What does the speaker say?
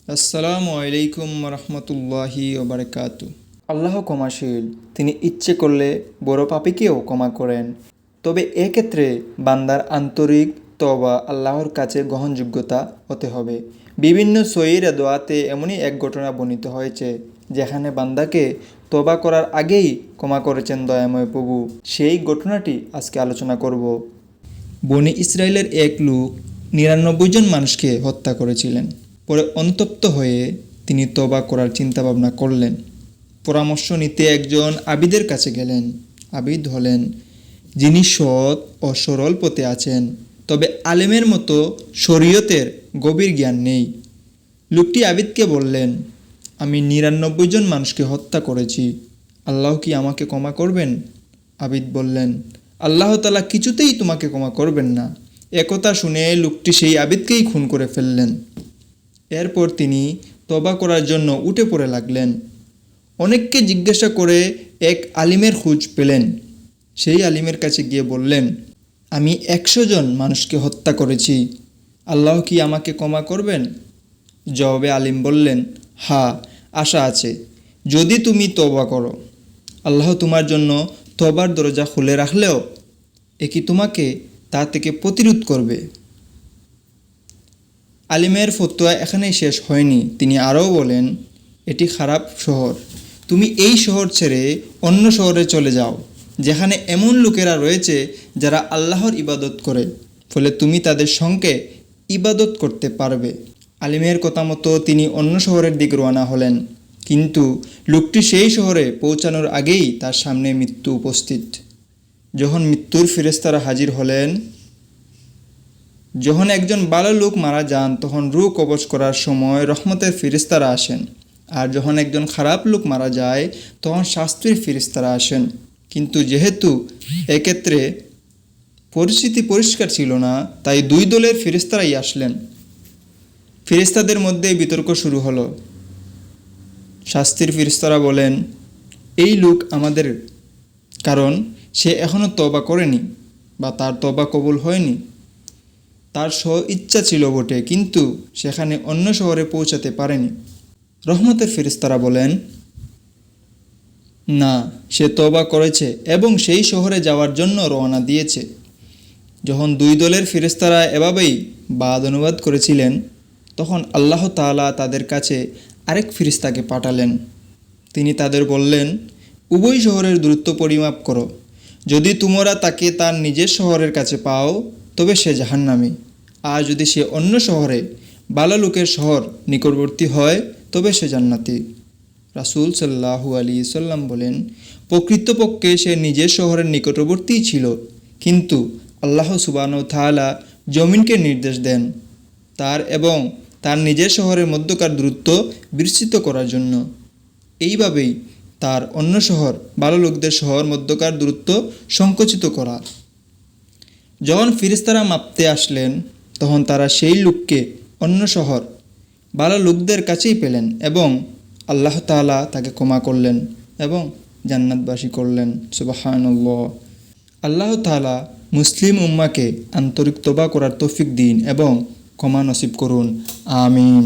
আসসালামু আলাইকুম রহমতুল্লাহি ওবরকাতু। আল্লাহ ক্ষমাশীল, তিনি ইচ্ছে করলে বড় পাপীকেও ক্ষমা করেন। তবে এক্ষেত্রে বান্দার আন্তরিক তওবা আল্লাহর কাছে গ্রহণযোগ্যতা হতে হবে। বিভিন্ন সহিহ দোয়াতে এমনই এক ঘটনা বর্ণিত হয়েছে যেখানে বান্দাকে তওবা করার আগেই ক্ষমা করেছেন দয়াময় প্রভু। সেই ঘটনাটি আজকে আলোচনা করব। বনি ইসরায়েলের এক লোক ৯৯ জন মানুষকে হত্যা করেছিলেন। পরে অনুতপ্ত হয়ে তিনি তওবা করার চিন্তাভাবনা করলেন। পরামর্শ নিতে একজন আবিদের কাছে গেলেন। আবিদ হলেন যিনি সৎ ও সরল পথে আছেন, তবে আলেমের মতো শরীয়তের গভীর জ্ঞান নেই। লোকটি আবিদকে বললেন, আমি ৯৯ জন মানুষকে হত্যা করেছি, আল্লাহ কি আমাকে ক্ষমা করবেন? আবিদ বললেন, আল্লাহ তাআলা কিছুতেই তোমাকে ক্ষমা করবেন না। একথা শুনে লোকটি সেই আবিদকেই খুন করে ফেললেন। এরপর তিনি তওবা করার জন্য উঠে পড়ে লাগলেন। অনেককে জিজ্ঞাসা করে এক আলিমের খোঁজ পেলেন। সেই আলিমের কাছে গিয়ে বললেন, আমি ১০০ জন মানুষকে হত্যা করেছি, আল্লাহ কি আমাকে ক্ষমা করবেন? জবাবে আলিম বললেন, হ্যাঁ, আশা আছে, যদি তুমি তওবা করো। আল্লাহ তোমার জন্য তওবার দরজা খুলে রাখলেও কি তোমাকে তা থেকে প্রতিরোধ করবে। আলিমের ফতোয়া এখানেই শেষ হয়নি। তিনি আরও বলেন, এটি খারাপ শহর, তুমি এই শহর ছেড়ে অন্য শহরে চলে যাও যেখানে এমন লোকেরা রয়েছে যারা আল্লাহর ইবাদত করে, ফলে তুমি তাদের সঙ্গে ইবাদত করতে পারবে। আলিমের কথা মতো তিনি অন্য শহরের দিকে রওনা হলেন, কিন্তু লোকটি সেই শহরে পৌঁছানোর আগেই তার সামনে মৃত্যু উপস্থিত। যখন মৃত্যুর ফেরেশতারা হাজির হলেন, যখন একজন ভালো লোক মারা যান তখন রূহ কবজ করার সময় রহমতের ফেরেশতারা আসেন, আর যখন একজন খারাপ লোক মারা যায় তখন শাস্তির ফেরেশতারা আসেন। কিন্তু যেহেতু এক্ষেত্রে পরিস্থিতি পরিষ্কার ছিল না, তাই দুই দলের ফেরেশতারাই আসলেন। ফেরেশতাদের মধ্যে বিতর্ক শুরু হলো। শাস্তির ফেরেশতারা বলেন, এই লোক আমাদের, কারণ সে এখনও তওবা করেনি বা তার তওবা কবুল হয়নি। তার ইচ্ছা ছিল বটে, কিন্তু সেখানে অন্য শহরে পৌঁছাতে পারেনি। রহমতের ফেরেশতারা বলেন, না, সে তওবা করেছে এবং সেই শহরে যাওয়ার জন্য রওনা দিয়েছে। যখন দুই দলের ফেরেশতারা এভাবেই বাদ অনুবাদ করেছিলেন, তখন আল্লাহ তাআলা তাদের কাছে আরেক ফেরেশতাকে পাঠালেন। তিনি তাদের বললেন, উভয় শহরের দূরত্ব পরিমাপ করো। যদি তোমরা তাকে তার নিজের শহরের কাছে পাও তবে সে জাহান্নামী, আর যদি সে অন্য শহরে ভালো লোকের শহর নিকটবর্তী হয় তবে সে জান্নাতি। রাসূল সাল্লাল্লাহু আলাইহি সাল্লাম বলেন, প্রকৃতপক্ষে সে নিজের শহরের নিকটবর্তীই ছিল, কিন্তু আল্লাহ সুবহানাহু ওয়া তাআলা জমিনকে নির্দেশ দেন তার এবং তার নিজের শহরের মধ্যকার দূরত্ব বিস্তৃত করার জন্য। এইভাবেই তার অন্য শহর ভালো লোকদের শহর মধ্যকার দূরত্ব সংকুচিত করা। যখন ফেরেশতারা মাপতে আসলেন তখন তারা সেই লোককে অন্য শহর ভালো লোকদের কাছেই পেলেন এবং আল্লাহ তাআলা তাকে ক্ষমা করলেন এবং জান্নাতবাসী করলেন। সুবহানাল্লাহ। আল্লাহ তাআলা মুসলিম উম্মাহকে আন্তরিক তওবা করার তৌফিক দিন এবং ক্ষমা নসিব করুন। আমিন।